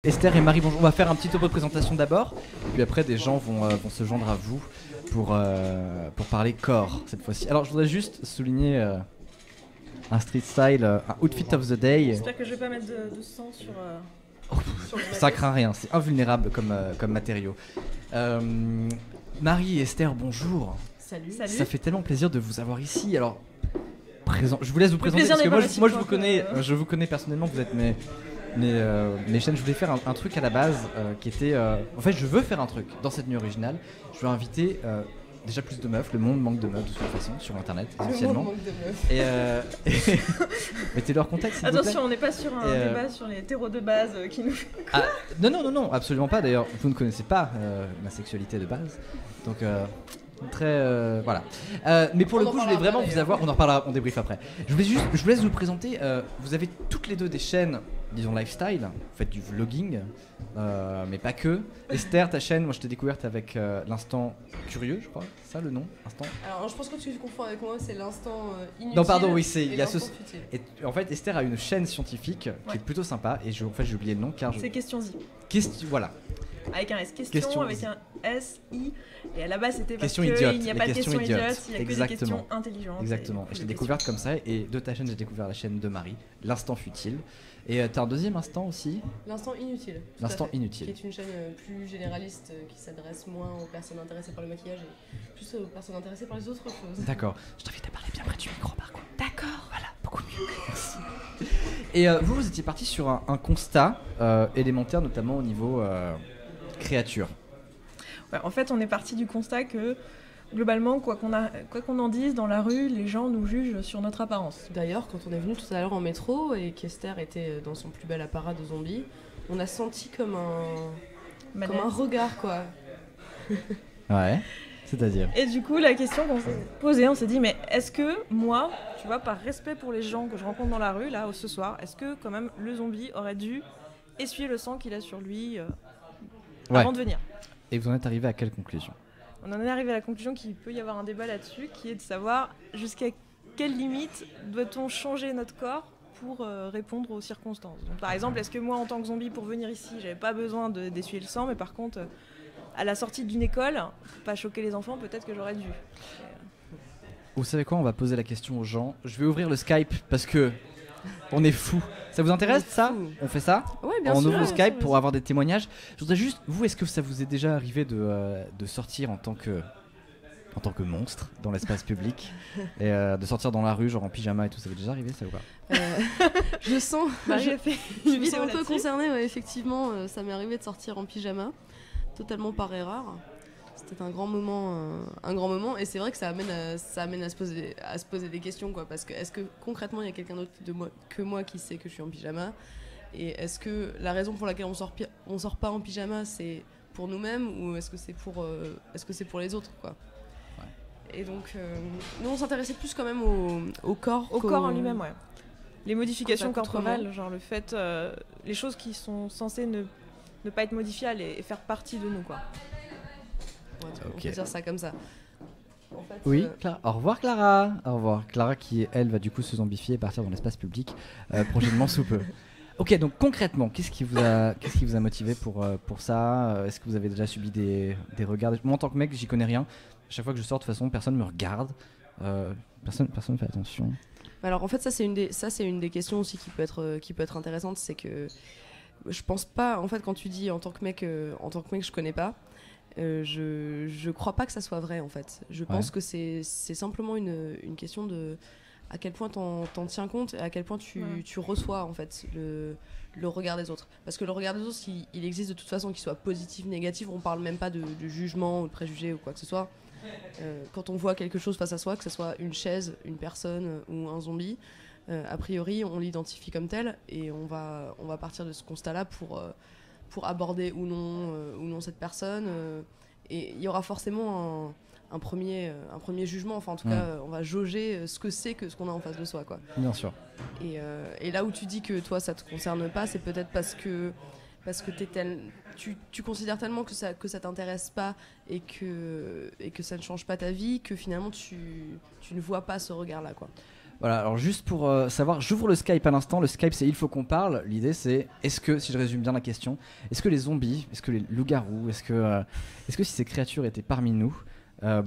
Esther et Marie, bonjour. On va faire un petit topo de présentation d'abord, puis après des gens vont se joindre à vous pour parler corps cette fois-ci. Alors je voudrais juste souligner un street style, un outfit of the day. J'espère que je vais pas mettre de sang sur Ça craint rien, c'est invulnérable comme matériau. Marie et Esther, bonjour. Salut. Ça fait tellement plaisir de vous avoir ici. Alors, je vous laisse vous présenter parce que moi je vous connais personnellement, vous êtes mes chaînes. Je voulais faire un truc à la base qui était... En fait, je veux faire un truc dans cette nuit originale. Je veux inviter déjà plus de meufs. Le monde manque de meufs de toute façon sur internet essentiellement. Le monde manque de meufs. Et mettez leur contexte s'il vous plaît. Attention, on n'est pas sur un débat sur les terreaux de base qui nous... Non, absolument pas. D'ailleurs, vous ne connaissez pas ma sexualité de base. Donc... voilà. Mais pour le coup, je voulais vraiment vous avoir. On en reparlera, on débrief après. Je vous laisse vous présenter. Vous avez toutes les deux des chaînes, disons lifestyle. Vous faites du vlogging, mais pas que. Esther, ta chaîne, moi je t'ai découverte avec l'instant curieux, je crois. C'est ça le nom, instant. Alors, je pense que tu confonds avec moi, c'est l'instant inutile. Non, pardon, oui, c'est. Il y a ce. Futile. Et en fait, Esther a une chaîne scientifique qui est plutôt sympa. Et en fait, j'ai oublié le nom car. C'est Questions-y. Voilà. Avec un S, question avec un S, I. Et à la base, c'était parce Question qu'il idiote, n'y a les pas de questions questions idiotes, idiotes. il n'y a que des questions intelligentes. Exactement. Et je l'ai découverte comme ça. Et de ta chaîne, j'ai découvert la chaîne de Marie, l'instant futile. Et t'as un deuxième instant aussi. L'instant inutile. L'instant inutile. Qui est une chaîne plus généraliste, qui s'adresse moins aux personnes intéressées par le maquillage et plus aux personnes intéressées par les autres choses. D'accord. Je t'invite à parler bien près du micro par contre. D'accord. Voilà, beaucoup mieux. Merci. Et vous étiez parti sur un constat élémentaire, notamment au niveau créature. Ouais, en fait, on est parti du constat que globalement, quoi qu'on en dise dans la rue, les gens nous jugent sur notre apparence. D'ailleurs, quand on est venu tout à l'heure en métro et qu'Esther était dans son plus bel apparat de zombie, on a senti comme un regard, quoi. Ouais, c'est-à-dire. Et du coup, la question qu'on s'est posée, on s'est dit, mais est-ce que moi, tu vois, par respect pour les gens que je rencontre dans la rue, là, ce soir, est-ce que quand même le zombie aurait dû essuyer le sang qu'il a sur lui avant de venir? Et vous en êtes arrivé à quelle conclusion? On en est arrivé à la conclusion qu'il peut y avoir un débat là-dessus, qui est de savoir jusqu'à quelle limite doit-on changer notre corps pour répondre aux circonstances. Donc, par exemple, est-ce que moi, en tant que zombie, pour venir ici, j'avais pas besoin d'essuyer le sang, mais par contre, à la sortie d'une école, pour pas choquer les enfants, peut-être que j'aurais dû. Vous savez quoi? On va poser la question aux gens. Je vais ouvrir le Skype parce que on est fous. Ça vous intéresse ça? On fait ça? Ouais, bien sûr. On ouvre le Skype pour avoir des témoignages. Je voudrais juste, vous, est-ce que ça vous est déjà arrivé de sortir en tant que monstre dans l'espace public et de sortir dans la rue genre en pyjama et tout? Ça vous est déjà arrivé ça ou pas? Je sens, J'ai fait je une me vidéo sens un peu là-dessus. concernée, ouais, effectivement, ça m'est arrivé de sortir en pyjama, totalement par erreur. C'était un grand moment, et c'est vrai que ça amène à se poser des questions, quoi, parce que est-ce que concrètement il y a quelqu'un d'autre que moi qui sait que je suis en pyjama, et est-ce que la raison pour laquelle on sort pas en pyjama c'est pour nous-mêmes ou est-ce que c'est pour les autres, quoi. Et donc nous on s'intéressait plus quand même au corps en lui-même, ouais. Les modifications Comportement. corporelles, genre le fait, les choses qui sont censées ne pas être modifiées et faire partie de nous, quoi. Ouais, on peut dire ça comme ça. En fait, Oui, Clara. Au revoir Clara. Au revoir Clara qui elle va du coup se zombifier et partir dans l'espace public prochainement sous peu. Ok, donc concrètement, qu'est-ce qui vous a motivé pour ça? Est-ce que vous avez déjà subi des regards? Moi en tant que mec, j'y connais rien. À chaque fois que je sors, de toute façon, personne me regarde. Personne ne fait attention. Alors en fait, ça c'est une des questions aussi qui peut être intéressante, c'est que je pense pas, en fait, quand tu dis en tant que mec je connais pas. Je crois pas que ça soit vrai, en fait. Je pense que c'est simplement une question de à quel point t'en tiens compte et à quel point tu reçois, en fait, le regard des autres. Parce que le regard des autres, il existe de toute façon, qu'il soit positif, négatif. On parle même pas de jugement ou de préjugé ou quoi que ce soit. Quand on voit quelque chose face à soi, que ce soit une chaise, une personne ou un zombie, a priori on l'identifie comme tel et on va partir de ce constat-là pour aborder ou non cette personne, et il y aura forcément un premier jugement, enfin en tout cas on va jauger ce qu'on a en face de soi, quoi. Bien sûr. Et là où tu dis que toi ça te concerne pas, c'est peut-être parce que tu considères tellement que ça t'intéresse pas et que ça ne change pas ta vie, que finalement tu ne vois pas ce regard-là, quoi. Voilà, alors juste pour savoir, j'ouvre le Skype à l'instant. Le Skype, c'est il faut qu'on parle. L'idée, c'est est-ce que, si je résume bien la question, est-ce que les zombies, est-ce que les loups-garous, est-ce que si ces créatures étaient parmi nous,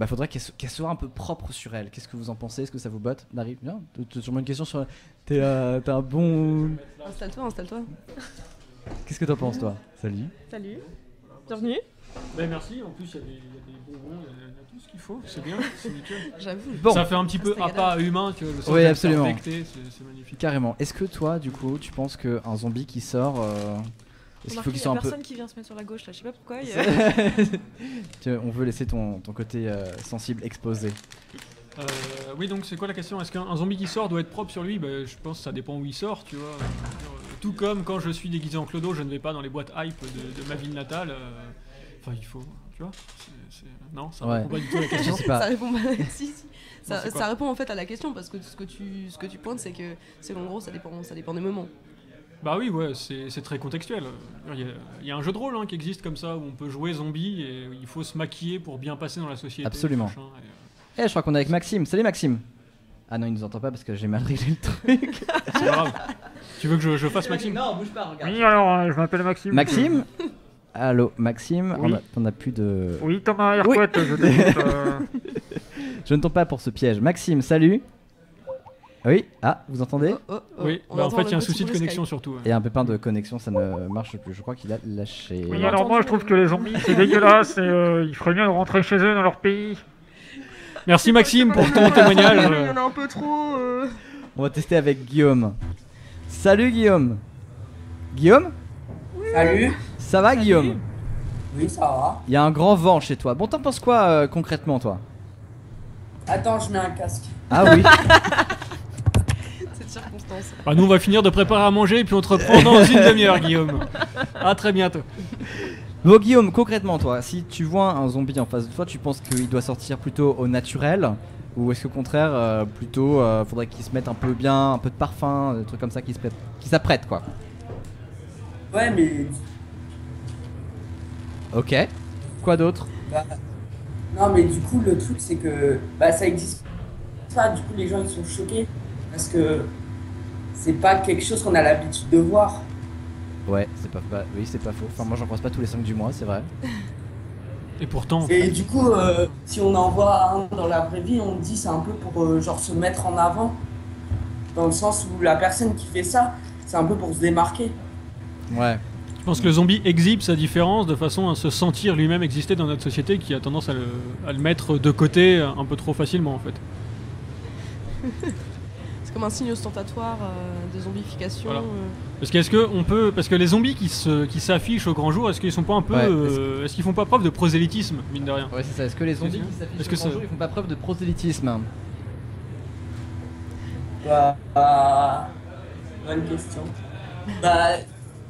faudrait qu'elles soient un peu propres sur elles. Qu'est-ce que vous en pensez? Est-ce que ça vous botte? Dari, bien. T'as sûrement une question sur. T'as un bon. Installe-toi. Qu'est-ce que t'en penses, toi? Salut. Salut. Bienvenue. Ben merci, en plus il y a des bonbons, il y a tout ce qu'il faut, c'est bien, c'est nickel. J'avoue. Bon. Ça fait un petit peu C'était appât humain, tu vois, le sens Oui, d'être absolument. infecté, c'est magnifique. Carrément. Est-ce que toi, du coup, tu penses qu'un zombie qui sort. Est-ce qu'il faut qu'il Il y soit a un peu. personne qui vient se mettre sur la gauche là, je sais pas pourquoi. On veut laisser ton côté sensible exposé. Oui, donc c'est quoi la question? Est-ce qu'un zombie qui sort doit être propre sur lui? Je pense que ça dépend où il sort, tu vois. Tout comme quand je suis déguisé en Clodo, je ne vais pas dans les boîtes hype de ma ville natale. Enfin, il faut, tu vois. Non, ça répond pas du tout à la question. Je sais pas. Ça répond pas. Si. Non, c'est quoi Ça répond en fait à la question parce que ce que tu pointes, c'est qu'en gros, ça dépend des moments. Bah oui, ouais, c'est très contextuel. Il y a un jeu de rôle qui existe comme ça où on peut jouer zombie et il faut se maquiller pour bien passer dans la société. Absolument. Machin, Je crois qu'on est avec Maxime. Salut Maxime. Ah non, il nous entend pas parce que j'ai mal réglé le truc. C'est pas grave. Tu veux que je fasse Maxime? Non, bouge pas, regarde. Oui, alors, je m'appelle Maxime. Maxime. Allô, Maxime. Oui. On a plus de. Oui, Thomas Hercouet, je t'écoute. Je ne tombe pas pour ce piège. Maxime, salut. Oui. Ah, vous entendez? Oui, On en entend fait, il y a un le souci de bruit connexion Skype. surtout. Il y a un pépin de connexion, ça ne marche plus. Je crois qu'il a lâché. Oui, On a alors moi, entendu, je trouve que les zombies, c'est dégueulasse et il ferait mieux de rentrer chez eux dans leur pays. Merci Maxime pour ton témoignage. Il y en a un peu trop. On va tester avec Guillaume. Salut Guillaume. Guillaume? Salut. Ça va Guillaume? Oui, ça va. Il y a un grand vent chez toi. Bon, t'en penses quoi concrètement, toi? Attends, je mets un casque. Ah oui. Cette circonstance. Bah, nous, on va finir de préparer à manger et puis on te reprend dans une demi-heure, Guillaume. À très bientôt. Bon Guillaume, concrètement toi, si tu vois un zombie en face de toi, tu penses qu'il doit sortir plutôt au naturel? Ou est-ce qu'au contraire, plutôt, faudrait qu'il se mette un peu bien, un peu de parfum, des trucs comme ça qui s'apprêtent quoi? Ouais, mais. Ok. Quoi d'autre? Bah, non, mais du coup, le truc, c'est que. Bah, ça existe pas. Du coup, les gens, ils sont choqués. Parce que. C'est pas quelque chose qu'on a l'habitude de voir. Ouais, oui, c'est pas faux. Enfin, moi j'en croise pas tous les 5 du mois, c'est vrai. Et pourtant, Et du coup, si on en voit un dans la vraie vie, on dit c'est un peu pour genre se mettre en avant. Dans le sens où la personne qui fait ça, c'est un peu pour se démarquer. Ouais. je pense que le zombie exhibe sa différence de façon à se sentir lui-même exister dans notre société qui a tendance à le mettre de côté un peu trop facilement en fait. C'est comme un signe ostentatoire de zombification. Voilà. Parce que les zombies qui s'affichent au grand jour, est-ce qu'ils sont pas un peu, Ouais, est-ce qu'ils font pas preuve de prosélytisme mine de rien? Ouais, c'est ça. Est-ce que les zombies qui Est-ce s'affichent que au grand ça- jour, ils font pas preuve de prosélytisme? Bonne question.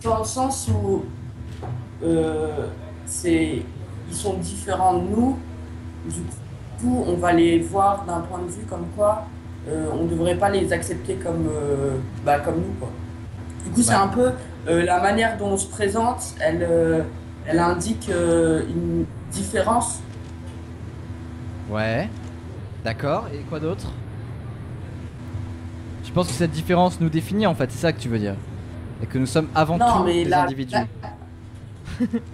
Dans le sens où ils sont différents de nous, du coup on va les voir d'un point de vue comme quoi on ne devrait pas les accepter comme nous quoi. Du coup c'est un peu la manière dont on se présente, elle indique une différence. Ouais. D'accord. Et quoi d'autre? Je pense que cette différence nous définit en fait, c'est ça que tu veux dire? Et que nous sommes avant Non, tout mais des individus.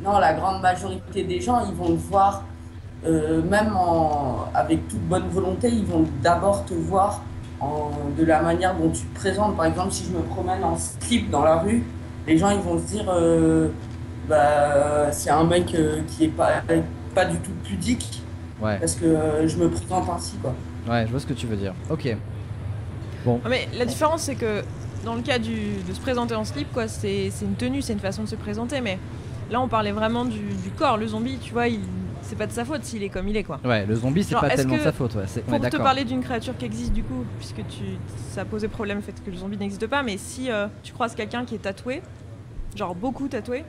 Non, la grande majorité des gens, ils vont le voir, même avec toute bonne volonté, ils vont d'abord te voir de la manière dont tu te présentes. Par exemple, si je me promène en slip dans la rue, les gens ils vont se dire c'est un mec qui est pas du tout pudique, Ouais. parce que je me présente ainsi, quoi. Ouais, je vois ce que tu veux dire. Ok. Non, mais la différence, c'est que dans le cas de se présenter en slip, quoi, c'est une tenue, c'est une façon de se présenter. Mais là, on parlait vraiment du corps. Le zombie, tu vois, c'est pas de sa faute s'il est comme il est, quoi. Ouais, le zombie c'est Genre, pas est-ce tellement de que- sa faute, ouais. On est Pour te d'accord. parler d'une créature qui existe, du coup, puisque ça a posé problème le fait que le zombie n'existe pas, mais si tu croises quelqu'un qui est tatoué, genre beaucoup tatoué,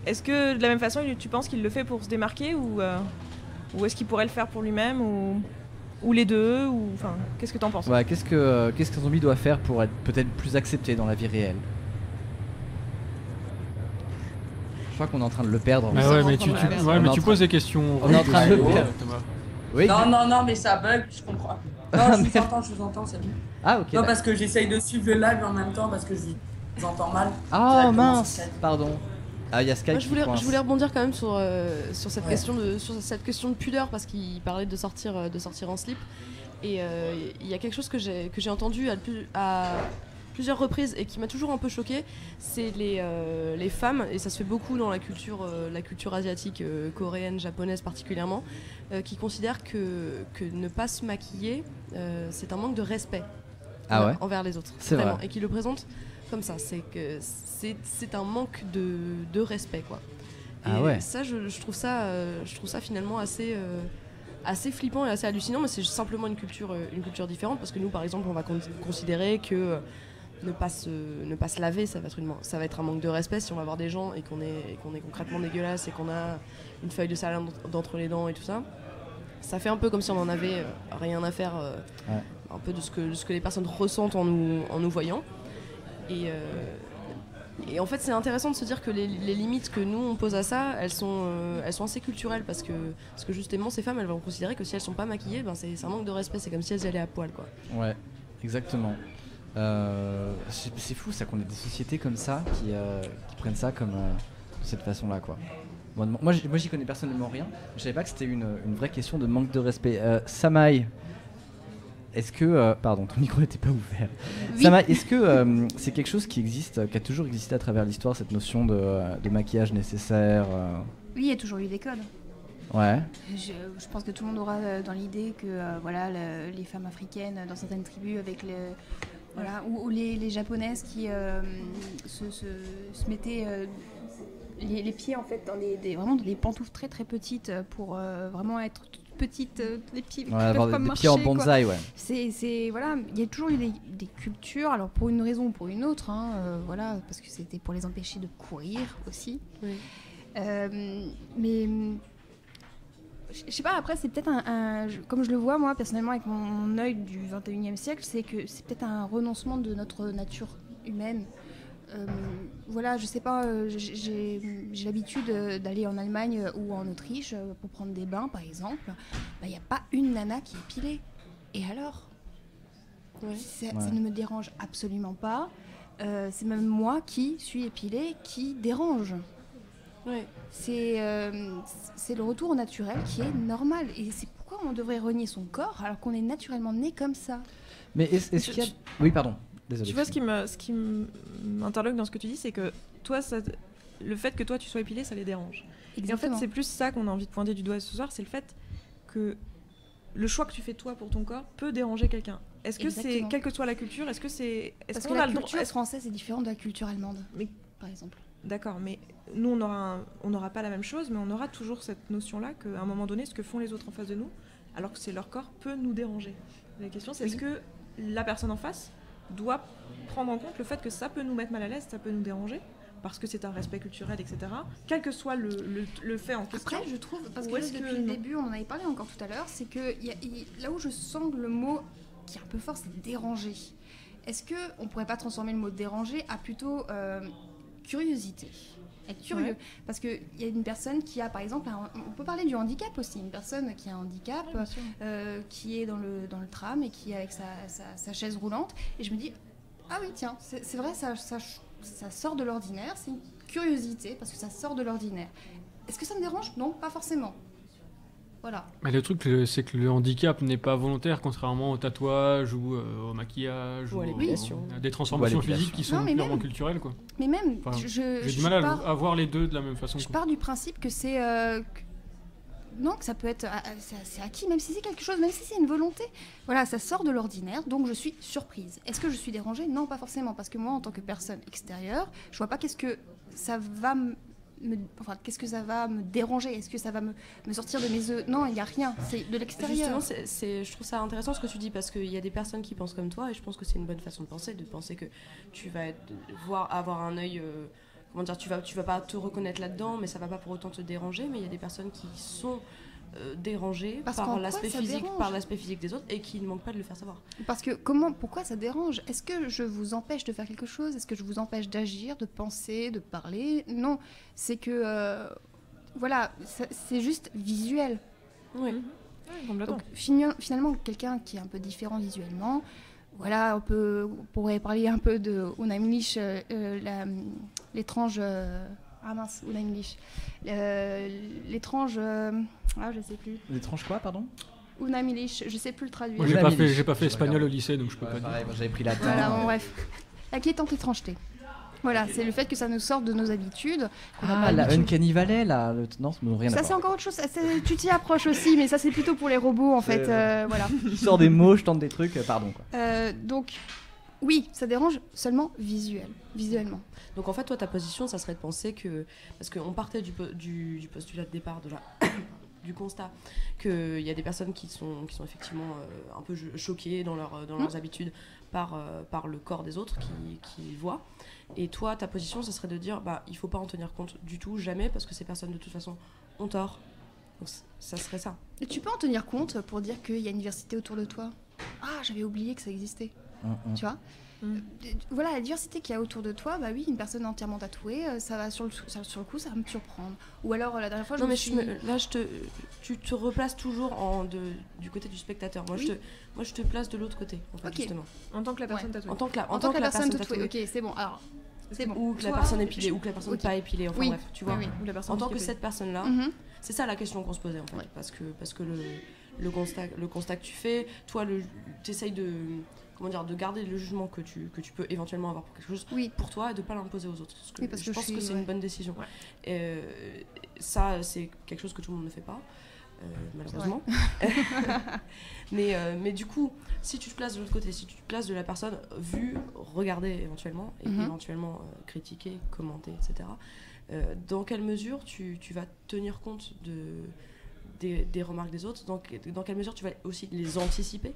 est-ce que de la même façon, tu penses qu'il le fait pour se démarquer ou est-ce qu'il pourrait le faire pour lui-même ou les deux ou enfin, qu'est-ce que t'en penses? Ouais, qu'est-ce qu'un zombie doit faire pour être peut-être plus accepté dans la vie réelle? Je crois qu'on est en train de le perdre. Ah sommes ouais, en mais train de tu la perdre. poses des questions. On est en train de le Ouais. perdre. Thomas. Oui. Non, mais ça bug, je comprends. Non, je vous entends, c'est bon. Ah, ok. Non, parce que j'essaye de suivre le live en même temps parce que je vous entends mal. Oh mince, pardon. Ah, il y a Skype. Moi, qui coince. je voulais rebondir quand même sur cette question de pudeur, parce qu'il parlait de sortir en slip. Et il y a quelque chose que j'ai entendu à plusieurs reprises et qui m'a toujours un peu choquée, c'est les femmes, et ça se fait beaucoup dans la culture asiatique, coréenne, japonaise particulièrement, qui considèrent que ne pas se maquiller, c'est un manque de respect envers les autres. C'est vraiment, vrai. et qui le présentent comme ça, c'est un manque de respect, quoi. Et ça, je trouve ça finalement assez flippant et assez hallucinant, mais c'est simplement une culture différente, parce que nous, par exemple, on va considérer que ne pas se laver, ça va être un manque de respect si on va voir des gens et qu'on est concrètement dégueulasse et qu'on a une feuille de salade d'entre les dents et tout ça. Ça fait un peu comme si on en avait rien à faire, un peu de ce que les personnes ressentent en nous voyant. Et en fait, c'est intéressant de se dire que les limites que nous on pose à ça, elles sont assez culturelles, parce que justement ces femmes, elles vont considérer que si elles sont pas maquillées, ben c'est un manque de respect, c'est comme si elles allaient à poil, quoi. Ouais, exactement. C'est fou ça qu'on ait des sociétés comme ça qui prennent ça comme de cette façon-là, quoi. Moi j'y connais personnellement rien. Je savais pas que c'était une vraie question de manque de respect. Samaï, est-ce que pardon, ton micro n'était pas ouvert. Oui. Samaï, est-ce que c'est quelque chose qui existe, qui a toujours existé à travers l'histoire, cette notion de maquillage nécessaire Oui, il y a toujours eu des codes. Ouais. Je pense que tout le monde aura dans l'idée que les femmes africaines dans certaines tribus avec ou les japonaises qui se mettaient les pieds en fait vraiment dans des pantoufles très très petites pour vraiment être toutes petites, les pieds qui peuvent pas marcher, pieds en bonsaï, quoi. C'est voilà, il y a toujours eu des cultures, alors pour une raison ou pour une autre, parce que c'était pour les empêcher de courir aussi. Oui. Mais je sais pas, après c'est peut-être comme je le vois moi personnellement avec mon œil du 21e siècle, c'est que c'est peut-être un renoncement de notre nature humaine. Je sais pas, j'ai l'habitude d'aller en Allemagne ou en Autriche pour prendre des bains par exemple. Il n'y a pas une nana qui est épilée. Et alors ça ne me dérange absolument pas. C'est même moi qui suis épilée qui dérange. Ouais. C'est le retour au naturel qui est normal. Et c'est pourquoi on devrait renier son corps alors qu'on est naturellement né comme ça. Mais est-ce qu'il y a... Oui, pardon. Désolé. Tu vois, ce qui m'interloque dans ce que tu dis, c'est que toi, le fait que toi tu sois épilé, ça les dérange. Exactement. Et en fait, c'est plus ça qu'on a envie de pointer du doigt ce soir, c'est le fait que le choix que tu fais toi pour ton corps peut déranger quelqu'un. Est-ce que c'est, quelle que soit la culture, est-ce Parce que la culture française est différente de la culture allemande, par exemple. D'accord, mais nous on n'aura pas la même chose, mais on aura toujours cette notion-là qu'à un moment donné, ce que font les autres en face de nous, alors que c'est leur corps, peut nous déranger. La question, c'est est-ce que la personne en face doit prendre en compte le fait que ça peut nous mettre mal à l'aise, ça peut nous déranger, parce que c'est un respect culturel, etc. Quel que soit le fait en question. Après, je trouve, parce que depuis le début, on en avait parlé encore tout à l'heure, c'est que là où je sens le mot qui est un peu fort, c'est déranger. Est-ce qu'on ne pourrait pas transformer le mot déranger à plutôt curiosité ? Être curieux. Ouais. Parce qu'il y a une personne qui a, par exemple, on peut parler du handicap aussi, une personne qui a un handicap, qui est dans le tram et qui est avec sa chaise roulante. Et je me dis, ah oui, tiens, c'est vrai, ça sort de l'ordinaire, c'est une curiosité, parce que ça sort de l'ordinaire. Est-ce que ça me dérange ? Non, pas forcément. Voilà. Mais le truc, c'est que le handicap n'est pas volontaire, contrairement au tatouage ou au maquillage ou à des transformations physiques qui sont purement culturelles, quoi. Mais même, j'ai du mal à voir les deux de la même façon. Je pars du principe que c'est non, que ça peut être c'est acquis, même si c'est quelque chose, même si c'est une volonté. Voilà, ça sort de l'ordinaire, donc je suis surprise. Est-ce que je suis dérangée ? Non, pas forcément, parce que moi, en tant que personne extérieure, je vois pas qu'est-ce que ça va me déranger ? Est-ce que ça va me sortir de mes œufs ? Non, il n'y a rien, c'est de l'extérieur. Justement, je trouve ça intéressant ce que tu dis, parce qu'il y a des personnes qui pensent comme toi, et je pense que c'est une bonne façon de penser que tu vas avoir un œil... tu vas pas te reconnaître là-dedans, mais ça va pas pour autant te déranger. Mais il y a des personnes qui sont dérangées par l'aspect physique des autres et qui ne manquent pas de le faire savoir. Parce que pourquoi ça dérange ? Est-ce que je vous empêche de faire quelque chose ? Est-ce que je vous empêche d'agir, de penser, de parler ? Non, c'est que c'est juste visuel. Oui. complètement. Donc finalement, quelqu'un qui est un peu différent visuellement, voilà, on pourrait parler un peu de Unheimlich, l'étrange... ah mince, Unheimlich. L'étrange... je sais plus. L'étrange quoi, pardon? Unheimlich, je sais plus le traduire. Moi, j'ai pas fait espagnol au lycée, donc je peux pas Pareil, dire. moi j'avais pris latin. Voilà, bon, bref. La quiétante étrangeté. Voilà, c'est le fait que ça nous sorte de nos habitudes. qu'on a Ah, pas la l'habitude. Uncanny Valley, là. Non, ça me rien à Ça, c'est voir. encore autre chose. Tu t'y approches aussi, mais ça, c'est plutôt pour les robots, en fait. Voilà. Je sors des mots, je tente des trucs, pardon. Quoi. Donc, oui, ça dérange seulement visuellement. Donc en fait, toi, ta position, ça serait de penser que... Parce qu'on partait du postulat de départ, du constat, qu'il y a des personnes qui sont effectivement un peu choquées dans leurs habitudes par le corps des autres qui voient. Et toi, ta position, ça serait de dire, il ne faut pas en tenir compte du tout, jamais, parce que ces personnes, de toute façon, ont tort. Donc ça serait ça. Et tu peux en tenir compte pour dire qu'il y a une diversité autour de toi. Ah, j'avais oublié que ça existait. Tu vois Voilà, la diversité qu'il y a autour de toi, oui, une personne entièrement tatouée, ça va sur le coup, ça va me surprendre. Ou alors, la dernière fois, tu te replaces toujours du côté du spectateur. Moi, oui. je te place de l'autre côté, en fait, justement. En tant que la personne tatouée. En tant que la personne tatouée. tatouée. Ok, c'est bon. Alors, c'est bon. Ou que la personne épilée, ou que la personne pas épilée. Enfin bref, tu vois. Oui. Ou la personne En tant que handicapée. cette personne-là, c'est ça la question qu'on se posait, en fait. Ouais. Parce que le constat que tu fais, toi, t'essayes de garder le jugement que tu peux éventuellement avoir pour quelque chose pour toi et de pas l'imposer aux autres. Parce que je pense que c'est une bonne décision. Ouais. Ça, c'est quelque chose que tout le monde ne fait pas, malheureusement. Mais du coup, si tu te places de l'autre côté, si tu te places de la personne vue, regardée éventuellement, et éventuellement critiquée, commentée, etc., dans quelle mesure tu vas tenir compte des remarques des autres, dans quelle mesure tu vas aussi les anticiper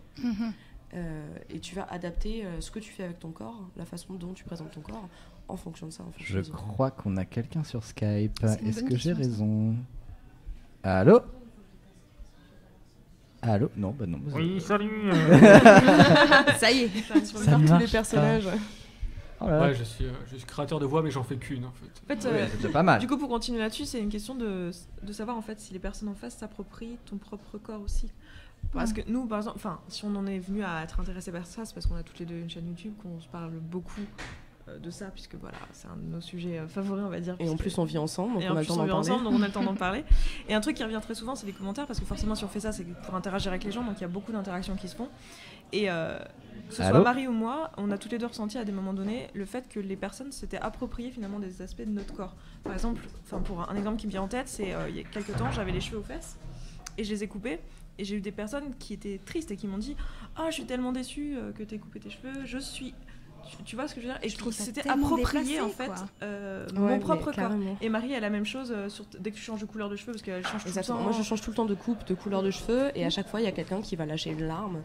et tu vas adapter ce que tu fais avec ton corps, la façon dont tu présentes ton corps en fonction de ça. Je crois qu'on a quelqu'un sur Skype. Est-ce que j'ai question, raison? Allô? Non, non. Oui, salut. Ça y est. Ça tous marche les personnages. Oh là là. Ouais, je suis créateur de voix, mais j'en fais qu'une, en fait. En fait, Ouais, c'est déjà pas mal. du coup, pour continuer là-dessus, c'est une question de savoir en fait si les personnes en face s'approprient ton propre corps aussi. Parce que nous, par exemple, si on en est venu à être intéressé par ça, c'est parce qu'on a toutes les deux une chaîne YouTube, qu'on se parle beaucoup de ça, puisque voilà, c'est un de nos sujets favoris, on va dire. Et en plus, on vit ensemble, donc Et on en a le plus, temps on d'en vit parler. ensemble, donc on a le temps d'en parler. Et un truc qui revient très souvent, c'est les commentaires, parce que forcément, si on fait ça, c'est pour interagir avec les gens, donc il y a beaucoup d'interactions qui se font. Et que ce soit Marie ou moi, on a tous les deux ressenti à des moments donnés le fait que les personnes s'étaient appropriées finalement des aspects de notre corps. Par exemple, pour un exemple qui me vient en tête, c'est il y a quelques temps, j'avais les cheveux aux fesses et je les ai coupés. Et j'ai eu des personnes qui étaient tristes et qui m'ont dit « Ah, je suis tellement déçue que tu aies coupé tes cheveux, je suis... » Tu vois ce que je veux dire? Et Je trouve ça c'était tellement approprié déplacé, en fait quoi. mon propre corps. carrément. Et Marie a la même chose dès que tu changes de couleur de cheveux parce qu'elle change Exactement. tout le temps. Moi, je change tout le temps de coupe, de couleur de cheveux, et à chaque fois, il y a quelqu'un qui va lâcher une larme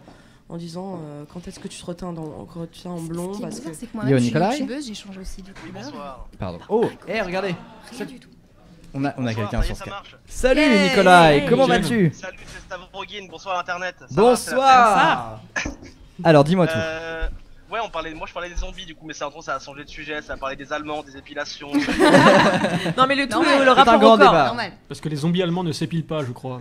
en disant quand est-ce que tu te reteins en blond, Ce qui est parce bizarre, que c'est que Yo, moi-même, je suis Nicolas youtubeuse, j'ai changé aussi de couleur. Bonsoir. Pardon. Oh, regardez. Rien du tout. On a Bonsoir, quelqu'un ça y est, sur ça Skype. marche. Salut Hey, Nicolas, hey, comment Jen. vas-tu? Salut, c'est Stavrogin, bonsoir Internet. Ça va, Bonsoir. Alors dis-moi c'est tout. la fête. Ouais, moi je parlais des zombies du coup, mais ça a changé de sujet, ça a parlé des Allemands, des épilations. Non mais le tout, Normal. le C'est un rapport grand au corps. débat. Normal. Parce que les zombies allemands ne s'épilent pas, je crois.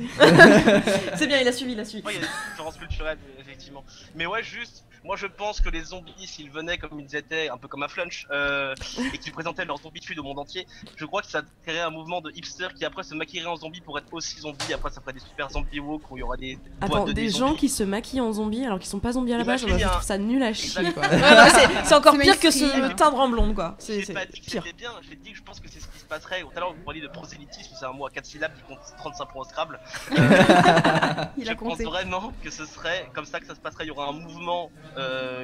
C'est bien, il a suivi. Ouais, il y a des différences culturelles, effectivement. Mais ouais, juste, moi je pense que les zombies, s'ils venaient comme ils étaient, un peu comme un flunch, et qu'ils présentaient leur zombitude au monde entier, je crois que ça créerait un mouvement de hipsters qui après se maquilleraient en zombies pour être aussi zombies. Après, ça ferait des super zombies woke où il y aura des boîtes attends, de des gens zombies. qui se maquillent en zombies alors qu'ils sont pas zombies à la base, Imagine, je il y a trouve ça nul à chier, quoi. C'est encore C'est pire que mainstream. se teindre en blonde quoi. J'ai C'est pas dit que pire. c'était bien, j'ai dit que je pense que c'est ce qui se passerait. Tout à l'heure, vous parliez de prosélytisme, c'est un mot à 4 syllabes qui compte 35 points au Scrabble. Il Je a pense compté. vraiment que ce serait comme ça que ça se passerait. Il y aurait un mouvement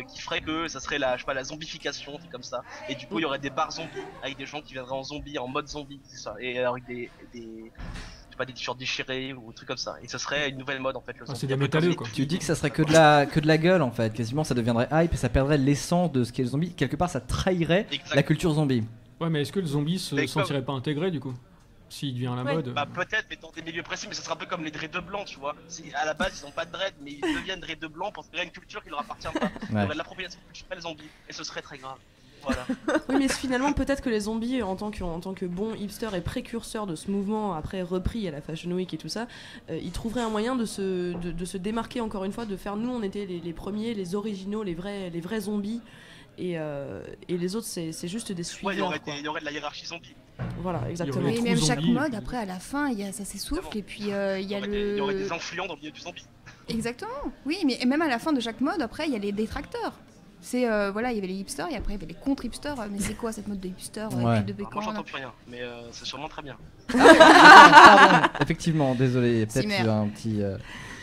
qui ferait que ça serait la zombification, c'est comme ça. Et du coup, il y aurait des bars zombies avec des gens qui viendraient en zombie, en mode zombie, c'est ça. Et avec des t-shirts déchirés ou des trucs comme ça. Et ce serait une nouvelle mode en fait. Le zombie. C'est des Un peu comme métalleux, les quoi. Tu dis que ça serait que de la gueule en fait. Quasiment ça deviendrait hype et ça perdrait l'essence de ce qu'est le zombie. Quelque part ça trahirait Exact. la culture zombie. Ouais, mais est-ce que le zombie se Mais sentirait pas intégré, du coup? S'il devient à la Ouais. mode. Bah peut-être, mais dans des milieux précis, mais ça sera un peu comme les dreads blancs, tu vois. À la base, ils ont pas de dread, mais ils deviennent dreads blancs pour créer une culture qui leur appartient pas. Il y Ouais. aurait de l'appropriation culturelle zombie, et ce serait très grave. Voilà. Oui, mais finalement, peut-être que les zombies, en tant que bons hipsters et précurseurs de ce mouvement, après repris à la Fashion Week et tout ça, ils trouveraient un moyen de se démarquer encore une fois, de faire, nous, on était les premiers, les originaux, les vrais zombies, et les autres, c'est juste des suiveurs. Ouais, il y aurait de la hiérarchie zombie. Voilà, exactement. Et trop même chaque zombies, mode, et après, à la fin, ça s'essouffle, et puis il y a Il y aurait le... des influents dans le milieu du zombie. Exactement, oui, mais et même à la fin de chaque mode, après, il y a les détracteurs. C'est, voilà, il y avait les hipsters, et après, il y avait les contre-hipsters. Mais c'est quoi cette mode de hipster Ouais. et puis de Alors, moi, j'entends plus rien, mais c'est sûrement très bien. Pardon, effectivement, désolé, peut-être Simère. un petit...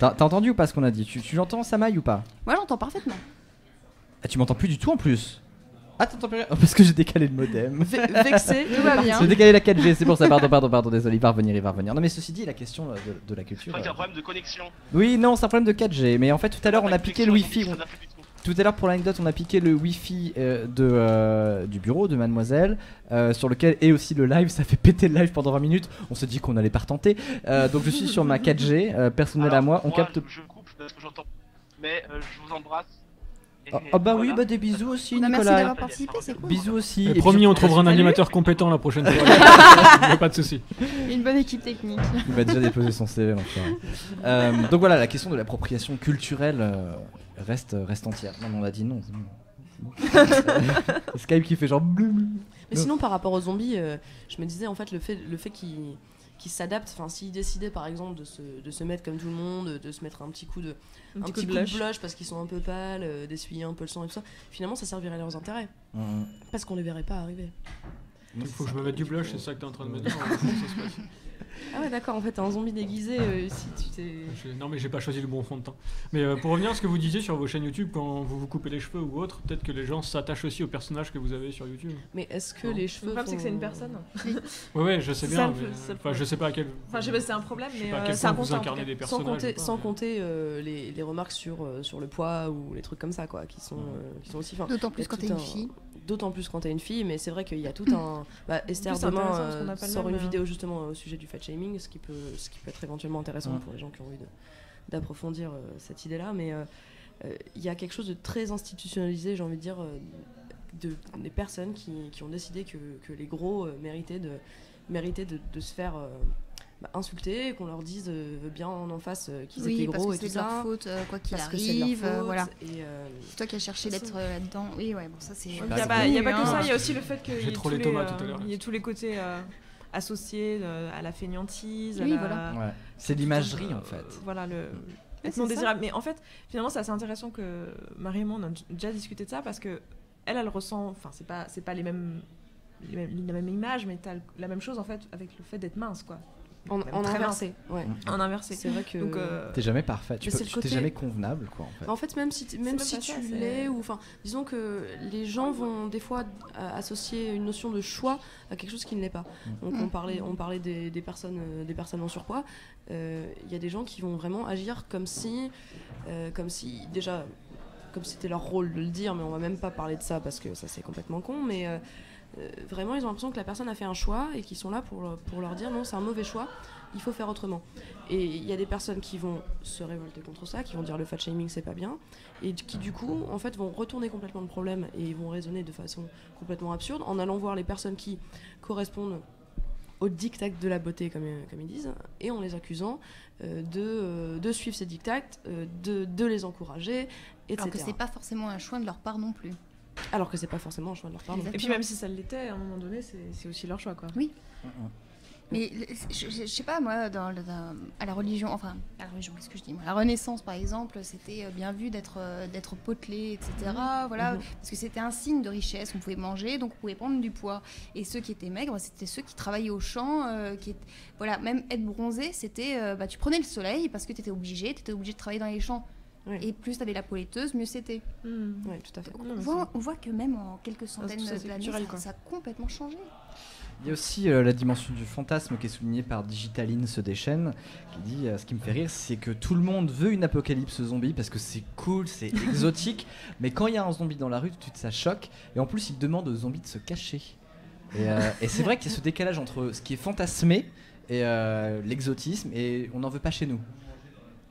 T'as entendu ou pas ce qu'on a dit? Tu l'entends, Samaï, ou pas? Moi, j'entends parfaitement. Ah, tu m'entends plus du tout en plus? Ah, t'entends plus rien? Oh, parce que j'ai décalé le modem. Vexé, Tout va bien. J'ai décalé la 4G, c'est pour ça, pardon, désolé, il va revenir. Non mais ceci dit, la question de la Je culture... crois qu'il y a un problème de connexion. Oui, non, c'est un problème de 4G, mais en fait tout à l'heure on a piqué le Wi-Fi. Ça n'a plus du tout. Tout à l'heure, pour l'anecdote, on a piqué le Wi-Fi du bureau de Mademoiselle, sur lequel est aussi le live. Ça fait péter le live pendant 20 minutes. On se dit qu'on allait pas retenter. Donc je suis sur ma 4G personnelle à moi. On capte. Je coupe parce que j'entends. Mais je vous embrasse. Et Ah bah oui, voilà. bah des bisous aussi, Bah, merci Nicolas. d'avoir participé, c'est cool. Bisous aussi. Et Et promis, puis, on trouvera un Salut. animateur compétent la prochaine fois. Y a pas de souci. Une bonne équipe technique. Il va déjà déposer son CV. L'enfoiré. Donc voilà, la question de l'appropriation culturelle reste entière. Non, mais on a dit non. C'est bon. Skype qui fait genre. Mais sinon, par rapport aux zombies, je me disais en fait le fait qu'ils s'adaptent. Enfin, s'ils décidaient par exemple de se mettre comme tout le monde, de se mettre un petit coup de blush parce qu'ils sont un peu pâles, d'essuyer un peu le sang et tout ça, finalement ça servirait à leurs intérêts. Parce qu'on les verrait pas arriver. Il faut que je me mette du blush, c'est ça que t'es en train de me dire. Comment ça se passe? Ah ouais, d'accord, en fait, t'es un zombie déguisé si tu t'es. Non, mais j'ai pas choisi le bon fond de teint. Mais pour revenir à ce que vous disiez sur vos chaînes YouTube, quand vous vous coupez les cheveux ou autre, peut-être que les gens s'attachent aussi au personnage que vous avez sur YouTube. Mais est-ce que Non. les Le cheveux. problème, c'est que c'est une personne. Ouais, je sais C'est bien. ça, mais, c'est le enfin, je sais pas à quel. Enfin, je sais pas si c'est un problème, Je sais mais pas à quel c'est un point vous constat. en incarnez tout cas. des Sans personnages. compter les remarques sur le poids ou les trucs comme ça, quoi, qui sont aussi. Enfin, D'autant il y plus a quand tout t'es une un- fille. D'autant plus quand t'es une fille, mais c'est vrai qu'il y a tout un. Bah, Esther c'est intéressant parce qu'on demain n'a pas le sort même, une vidéo justement au sujet du fat shaming, ce qui peut être éventuellement intéressant pour les gens qui ont envie d'approfondir cette idée-là. Mais il y a quelque chose de très institutionnalisé, j'ai envie de dire, des personnes qui ont décidé que les gros méritaient de se faire insulter, qu'on leur dise bien en face qu'ils Oui, étaient parce gros que et tout c'est de leur ça. faute, quoi qu'il Parce que c'est de leur arrive. faute, Voilà. et, C'est toi qui as cherché d'être là-dedans. Oui, ouais, bon, ça c'est. Il n'y a pas que ça, il y a aussi le fait qu'il y J'ai ait trop tous les tomates tout à l'heure, là. il y ait tous les côtés associés à la fainéantise, Oui, à la... voilà. Ouais. C'est l'imagerie en fait. Voilà, le... c'est non ça. désirable. Mais en fait, finalement, c'est assez intéressant que Marie et moi, on a déjà discuté de ça parce que elle ressent... Enfin, c'est pas la même image, mais t'as la même chose en fait avec le fait d'être mince, quoi. En Même très inversé, ouais. En inversé. C'est vrai que. Donc, T'es jamais parfait, Mais c'est le t'es côté- jamais convenable quoi en fait. En fait, même si même si pas tu ça, c'est- l'es, ou enfin, disons que les gens vont des fois associer une notion de choix à quelque chose qui ne l'est pas. Donc on parlait des personnes en surpoids. Il y a des gens qui vont vraiment agir comme si déjà, comme c'était leur rôle de le dire, mais on va même pas parler de ça parce que ça c'est complètement con. Mais vraiment, ils ont l'impression que la personne a fait un choix et qu'ils sont là pour leur dire non, c'est un mauvais choix. Il faut faire autrement. Et il y a des personnes qui vont se révolter contre ça, qui vont dire le fat shaming c'est pas bien, et qui du coup en fait vont retourner complètement le problème et vont raisonner de façon complètement absurde en allant voir les personnes qui correspondent au diktat de la beauté comme ils disent, et en les accusant de suivre ces diktats, de les encourager, etc. Alors que c'est pas forcément un choix de leur part non plus. Alors que c'est pas forcément un choix de leur part. non. Et puis même si ça l'était, à un moment donné, c'est aussi leur choix, quoi. Oui. Mais je sais pas, moi, à la religion, qu'est-ce que je dis moi, la Renaissance, par exemple, c'était bien vu d'être potelé, etc. Voilà, parce que c'était un signe de richesse, on pouvait manger, donc on pouvait prendre du poids. Et ceux qui étaient maigres, c'était ceux qui travaillaient au champ, voilà, même être bronzé, c'était, tu prenais le soleil parce que t'étais obligé de travailler dans les champs. Oui. Et plus t'avais la poletteuse, mieux c'était. Ouais, tout à fait. On voit que même en quelques centaines tout ça, c'est d'années, culturel, quoi. ça a complètement changé. Il y a aussi la dimension du fantasme qui est soulignée par Digitaline se déchaîne, qui dit ce qui me fait rire, c'est que tout le monde veut une apocalypse zombie parce que c'est cool, c'est exotique, mais quand il y a un zombie dans la rue, tout de suite ça choque, et en plus il demande aux zombies de se cacher. Et c'est vrai qu'il y a ce décalage entre ce qui est fantasmé et l'exotisme, et on n'en veut pas chez nous.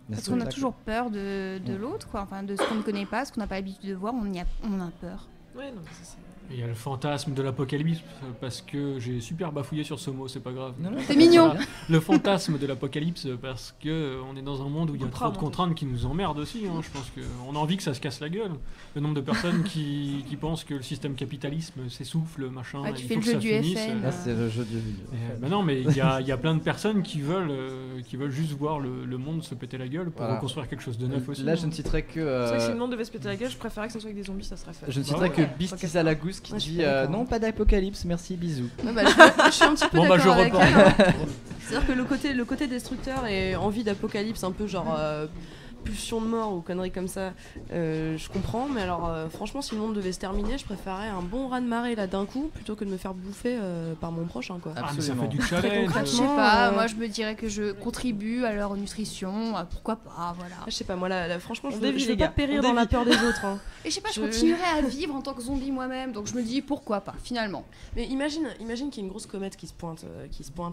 Parce qu'on a toujours peur de l'autre, quoi. Enfin, de ce qu'on ne connaît pas, ce qu'on n'a pas l'habitude de voir, on a peur. Ouais, non, mais ça, c'est... Il y a le fantasme de l'apocalypse, parce que j'ai super bafouillé sur ce mot, c'est pas grave. Non, C'est mignon. Voilà. Le fantasme de l'apocalypse, parce que on est dans un monde où il y a trop de contraintes qui nous emmerdent aussi. Hein. Je pense qu'on a envie que ça se casse la gueule. Le nombre de personnes qui pensent que le système capitalisme s'essouffle, machin, Tu il fais faut le que jeu ça du finisse. FN. Là, c'est le jeu du. Ben non, mais il y a plein de personnes qui veulent juste voir le monde se péter la gueule pour Voilà. reconstruire quelque chose de neuf aussi. Là, je ne citerai que. C'est vrai que si le monde devait se péter la gueule, je préférais que ce soit avec des zombies, ça serait fait. Je ne citerai Bah que ouais. Bistisa Lagous qui Ouais, je suis dit pas d'accord. non, pas d'apocalypse, merci, bisous. Ouais, bah, je suis un petit peu Bon, bah, d'accord je avec reprends. elle. Hein. C'est-à-dire que le côté destructeur et envie d'apocalypse, un peu genre pulsion de mort ou conneries comme ça, je comprends. Mais alors, franchement, si le monde devait se terminer, je préférerais un bon raz-de-marée là d'un coup plutôt que de me faire bouffer par mon prochain, quoi. Ah, mais ça Absolument. fait du Très challenge. concrètement. Je sais pas, Euh, moi je me dirais que je contribue à leur nutrition, pourquoi pas, voilà. Je sais pas, moi là, franchement, On je dévie, veux les pas gars, périr on dans la dévie. peur des autres. Hein. Et je sais pas, je Je- continuerai à vivre en tant que zombie moi-même, donc je me dis pourquoi pas, finalement. Mais imagine qu'il y a une grosse comète qui se pointe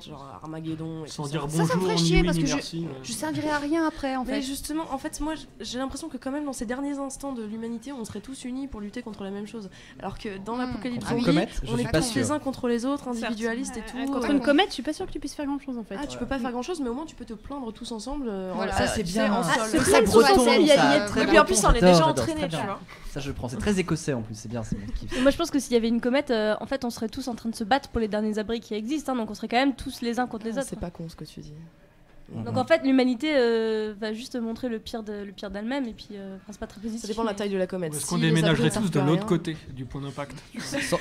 genre à Armageddon. Et Sans tout dire ça. Ça me bonjour, ferait ni chier oui, parce ni que merci. Ouais. Je servirai à rien après, en Mais fait. justement, en fait, moi j'ai l'impression que quand même dans ces derniers instants de l'humanité, on serait tous unis pour lutter contre la même chose. Alors que dans l'apocalypse Contre une zombie, comète, je on suis est pas tous les sûr. uns contre les autres, individualistes et tout. Contre une comète, je suis pas sûre que tu puisses faire grand chose en fait. Ah, tu peux pas faire grand chose, mais au moins tu peux te plaindre tous ensemble. Voilà. Ça, c'est tu bien. sais, en Ah, sol. c'est très ça, breton, ça, ça, il y a- très Et puis en breton, plus, on est j'adore, déjà j'adore, entraîné, c'est tu très vois. bien. Ça, je le prends. C'est très écossais en plus, c'est bien, c'est mon kiff. Moi je pense que s'il y avait une comète, en fait on serait tous en train de se battre pour les derniers abris qui existent, hein, donc on serait quand même tous les uns contre les autres. C'est pas con ce que tu dis. Donc en fait l'humanité va juste montrer le pire d'elle-même et puis enfin, c'est pas très positif. Ça dépend de la taille de la comète. Est-ce Si qu'on les déménagerait abris tous servent de plus à l'autre rien- côté du point d'impact?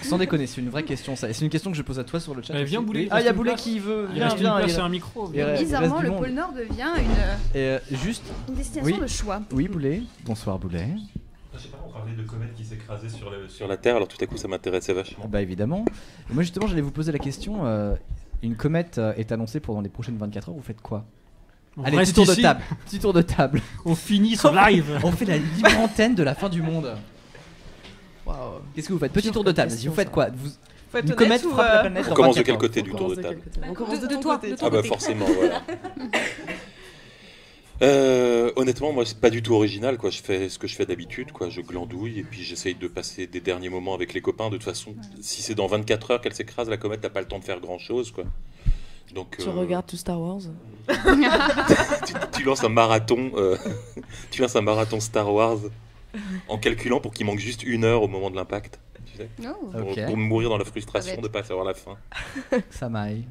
Sans déconner, c'est une vraie question ça. Et c'est une question que je pose à toi sur le chat. Viens, aussi. Boulet, Oui. il Ah, il y a reste une Boulet place. qui veut. Il Viens, reste une viens, place il- et un micro. Il reste Bizarrement, du le monde. pôle Nord devient Et juste. une destination Oui. de choix. Oui, Boulet. Bonsoir, Boulet. Je sais pas, on parlait de comètes qui s'écrasaient sur la Terre, alors tout à coup ça m'intéressait vachement. Bah évidemment. Et moi justement, j'allais vous poser la question. Une comète est annoncée pour dans les prochaines 24 heures. Vous faites quoi? On Allez, reste petit tour de ici, table. Petit tour de table. on finit ce live. On fait la libre antenne de la fin du monde. Qu'est-ce que vous faites? Petit tour de table. Vas-y, vous faites quoi? Faut être Une honnête comète ou, frappe la planète On dans commence de 24 quel heures. côté du tour de table? On commence de ton toi, côté. de ton Ah bah côté. forcément, voilà. Honnêtement, moi c'est pas du tout original, quoi. Je fais ce que je fais d'habitude, quoi. Je glandouille et puis j'essaye de passer des derniers moments avec les copains. De toute façon, si c'est dans 24 heures qu'elle s'écrase, la comète, t'as pas le temps de faire grand chose, quoi. Donc, Tu regardes tout Star Wars. tu lances un marathon, tu lances un marathon Star Wars en calculant pour qu'il manque juste 1 heure au moment de l'impact. Tu sais, Non. Ok. pour mourir dans la frustration Pas de pas savoir la fin. Ça m'aille.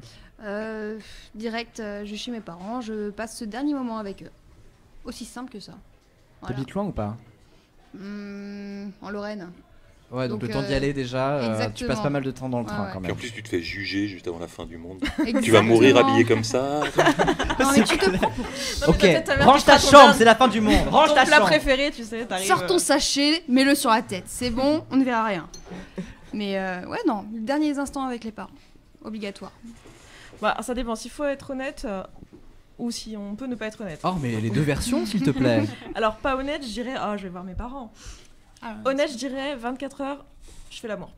Direct, je suis chez mes parents, je passe ce dernier moment avec eux. Aussi simple que ça. Voilà. T'habites loin ou pas? En Lorraine. Ouais, donc Donc, le temps d'y aller déjà, tu exactement. passes pas mal de temps dans le train Ouais. quand Puis même. en plus, tu te fais juger juste avant la fin du monde. Exactement. Tu vas mourir habillé comme ça. Non, mais tu te prends Non, mais Ok, peut-être ta mère range qui ta fera ton chambre, dernier- c'est la fin du monde. Range Ton ta plat chambre. préféré, tu sais, t'arrives. Sors ton sachet, mets-le sur la tête. C'est bon, on ne verra rien. Mais ouais, non, les derniers instants avec les parents. Obligatoire. Bah, ça dépend. S'il faut être honnête ou si on peut ne pas être honnête. Oh, mais les deux versions, s'il te plaît. Alors, pas honnête, je dirais ah, je vais voir mes parents. Ah, Honnête, je dirais 24 heures, je fais l'amour.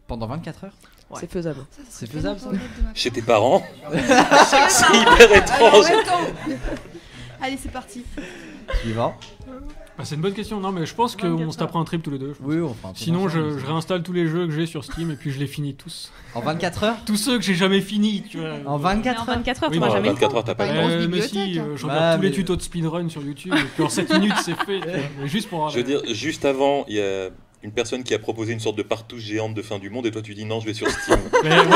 Pendant 24 heures? Ouais. C'est faisable. C'est faisable ça? Chez tes parents. C'est hyper étrange. Allez, c'est parti. Suivant. Bah, c'est une bonne question. Non, mais je pense qu'on 24 se tapera un trip tous les deux. Oui, on fera un peu Sinon, ensemble, je réinstalle tous les jeux que j'ai sur Steam et puis je les finis tous. En 24 heures? Tous ceux que j'ai jamais finis, tu vois. En Mais 24 en heures? 24 heures, Oui, tu mais m'as en jamais le 24 temps. heures, t'as pas Pas le une temps. grosse Mais si, bibliothèque. je Bah, regarde tous les mais- tutos de speedrun sur YouTube et puis en 7 minutes c'est fait. tu vois. Mais juste pour Je veux dire, juste avant, il y a une personne qui a proposé une sorte de partouche géante de fin du monde et toi tu dis non, je vais sur Steam. Mais ouais, mais,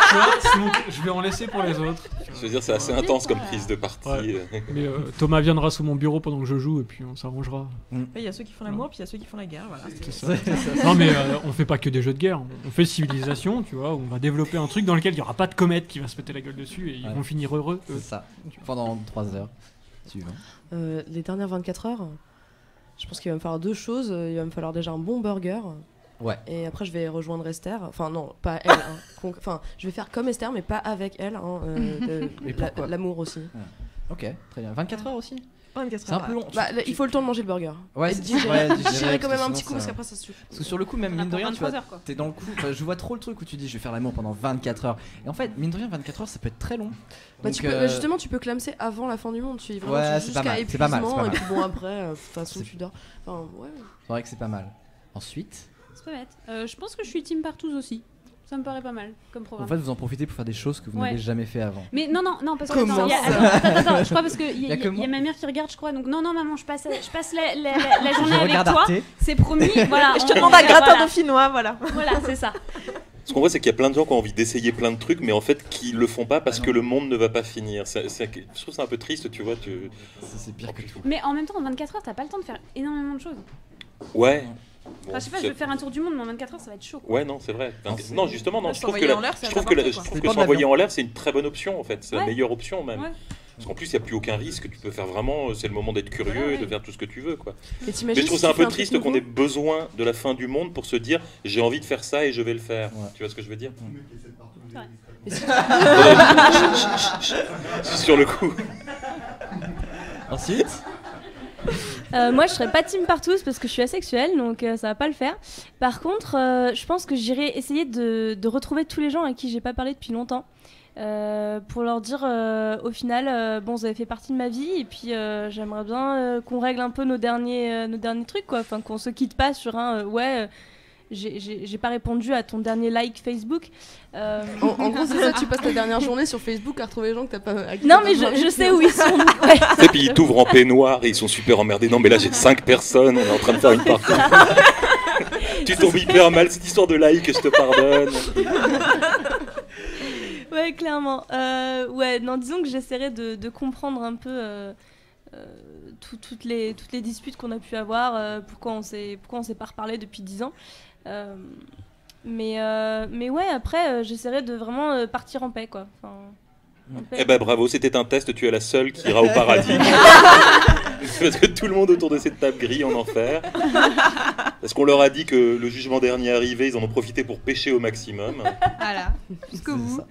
tu vois, sinon, je vais en laisser pour les autres. Je veux dire, c'est assez intense comme prise de partie. Ouais. Mais Thomas viendra sous mon bureau pendant que je joue et puis on s'arrangera. Il y a ceux qui font l'amour, puis il y a ceux qui font la guerre. Voilà. C'est ça. Non mais on fait pas que des jeux de guerre, on fait civilisation, tu vois, où on va développer un truc dans lequel il y aura pas de comète qui va se péter la gueule dessus et ils Ouais. vont finir heureux. C'est ça. Pendant 3 heures. Suivant. Les dernières 24 heures, je pense qu'il va me falloir deux choses. Il va me falloir déjà un bon burger. Ouais. Et après, je vais rejoindre Esther. Enfin, non, pas elle. Enfin, je vais faire comme Esther, mais pas avec elle. Et pourquoi L'amour aussi. Ok, très bien. 24 heures aussi? 24 C'est un heures. peu long. Bah, il faut le temps de manger le burger. Ouais, Et c'est- digérer. ouais, digérer, Digérer quand même parce un que petit coup, sinon, parce ça- qu'après, ça se suffit. Parce que sur le coup, même On a mine de pour rien, tu 23 vois, heures, quoi. t'es dans le coup. Enfin, je vois trop le truc où tu dis je vais faire l'amour pendant 24 heures. Et en fait, mine de rien, 24 heures, ça peut être très long. Bah, Donc, bah, justement, tu peux clamser avant la fin du monde. Tu vraiment, Ouais, tu c'est jusqu'à pas mal, c'est pas mal, épuisement, c'est pas et mal. puis bon, après, de toute façon, C'est- tu dors. Enfin, ouais. C'est vrai que c'est pas mal. Ensuite, C'est pas bête. Je pense que je suis team partous aussi. Ça me paraît pas mal comme En programme. fait, vous en profitez pour faire des choses que vous n'avez jamais fait avant. Mais non, parce que Comment attends, ça je crois parce que il y a ma mère qui regarde, je crois. Donc non, maman, je passe la journée avec toi. Arte. C'est promis. Voilà. Je te demande un gratin dauphinois, voilà. Voilà, c'est ça. Ce qu'on voit, c'est qu'il y a plein de gens qui ont envie d'essayer plein de trucs, mais en fait, qui le font pas parce que le monde ne va pas finir. Je trouve ça un peu triste, tu vois. C'est pire que tout. Mais en même temps, en 24 heures, t'as pas le temps de faire énormément de choses. Ouais. Bon, je sais pas, je veux faire un tour du monde, mais en 24 heures, ça va être chaud. Ouais, non, c'est vrai. Non, justement, non. Je trouve que pas s'envoyer en l'air, c'est une très bonne option, en fait. C'est la meilleure option, même. Ouais. Parce qu'en plus, il n'y a plus aucun risque. Tu peux faire vraiment. C'est le moment d'être curieux et de faire tout ce que tu veux, quoi. Mais je trouve ça un peu triste qu'on ait besoin de la fin du monde pour se dire j'ai envie de faire ça et je vais le faire. Ouais. Tu vois ce que je veux dire? Sur le coup. Ensuite moi je serais pas team partous parce que je suis asexuelle, donc ça va pas le faire. Par contre je pense que j'irai essayer de retrouver tous les gens à qui j'ai pas parlé depuis longtemps, pour leur dire au final bon, vous avez fait partie de ma vie et puis j'aimerais bien qu'on règle un peu nos derniers trucs, quoi. Enfin, qu'on se quitte pas sur un j'ai pas répondu à ton dernier like Facebook. En gros, c'est ça, tu passes ta dernière journée sur Facebook à retrouver les gens que t'as pas. Non, mais je sais où ils sont. Ouais. Et puis ils t'ouvrent en peignoir et ils sont super emmerdés. Non, mais là j'ai 5 personnes, on est en train de faire une partie. Tu tombes hyper mal, cette histoire de like, je te pardonne. Ouais, clairement. Ouais, non, disons que j'essaierai de comprendre un peu toutes les disputes qu'on a pu avoir, pourquoi on s'est pas reparlé depuis 10 ans. Mais ouais, après, j'essaierai de vraiment partir en paix, quoi. Enfin, en paix. Eh ben bravo, c'était un test, tu es la seule qui ira au paradis. Parce que tout le monde autour de cette table grille en enfer. Parce qu'on leur a dit que le jugement dernier arrivé, ils en ont profité pour pêcher au maximum. Voilà, jusqu'au bout.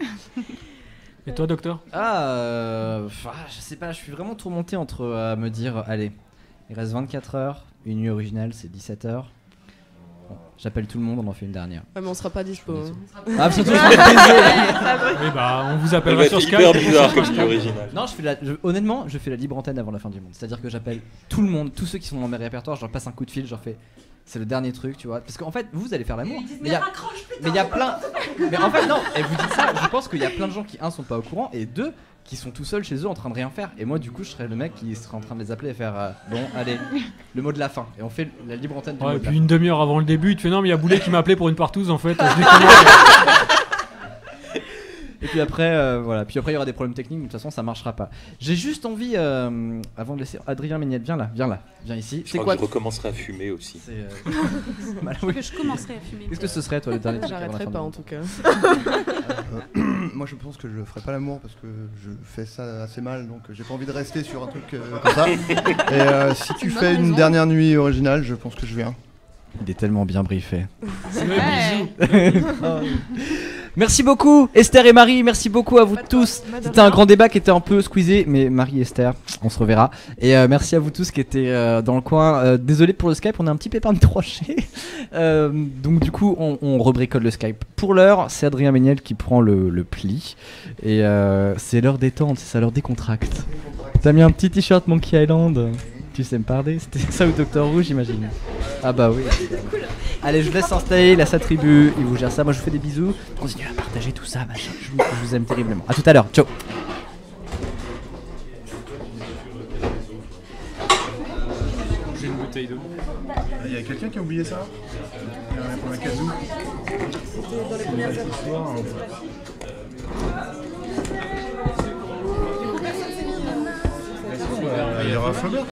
Et toi, docteur? Je sais pas, je suis vraiment tourmenté entre me dire, allez, il reste 24 heures, une nuit originale, c'est 17 heures. Bon, j'appelle tout le monde, on en fait une dernière. Ouais, mais on sera pas dispo. Ah, surtout, je vais baiser. Oui, bah, on vous appellera sur Skype. Hyper bizarre comme nuit originale. Non, honnêtement, je fais la libre antenne avant la fin du monde. C'est-à-dire que j'appelle tout le monde, tous ceux qui sont dans mes répertoires, je leur passe un coup de fil, je leur fais. C'est le dernier truc, tu vois. Parce qu'en fait, vous allez faire l'amour. Mais il y a plein. Mais en fait, non, et vous dites ça, je pense qu'il y a plein de gens qui, sont pas au courant, et 2, qui sont tout seuls chez eux en train de rien faire. Et moi, du coup, je serais le mec qui serait en train de les appeler et faire bon, allez, le mot de la fin. Et on fait la libre antenne du mot de la fin. Et puis une demi-heure avant le début, tu fais non, mais il y a Boulet qui m'a appelé pour une partouze en fait. Et puis après, voilà. Puis après, il y aura des problèmes techniques, mais de toute façon, ça marchera pas. J'ai juste envie, avant de laisser Adrien Méniel, viens ici. Je crois que je recommencerai à fumer aussi. Je commencerai à fumer. Qu'est-ce que ce serait, toi, le dernier truc? J'arrêterai pas, en tout cas. Moi, je pense que je ferai pas l'amour parce que je fais ça assez mal, donc j'ai pas envie de rester sur un truc comme ça. Et si tu fais une dernière nuit originale, je pense que je viens. Il est tellement bien briefé. Ouais. Merci beaucoup Esther et Marie, merci beaucoup à vous tous. C'était un grand débat qui était un peu squeezé, mais Marie et Esther, on se reverra. Et merci à vous tous qui étaient dans le coin. Désolé pour le Skype, on a un petit pépin de 3G. Donc du coup, on rebricole le Skype. Pour l'heure, c'est Adrien Méniel qui prend le pli. Et c'est l'heure détente, c'est ça, l'heure décontracte. T'as mis un petit t-shirt Monkey Island. Tu sais me parler, c'était ça ou Docteur Who, j'imagine. Ah bah oui. Allez, je vous laisse s'installer, là sa tribu, il vous gère ça. Moi je vous fais des bisous. Continuez à partager tout ça, machin. Je vous aime terriblement. A tout à l'heure, ciao. J'ai une bouteille d'eau. Il y a quelqu'un qui a oublié ça? Pour la casou. C'était dans les premières heures. Il y aura Flaubert.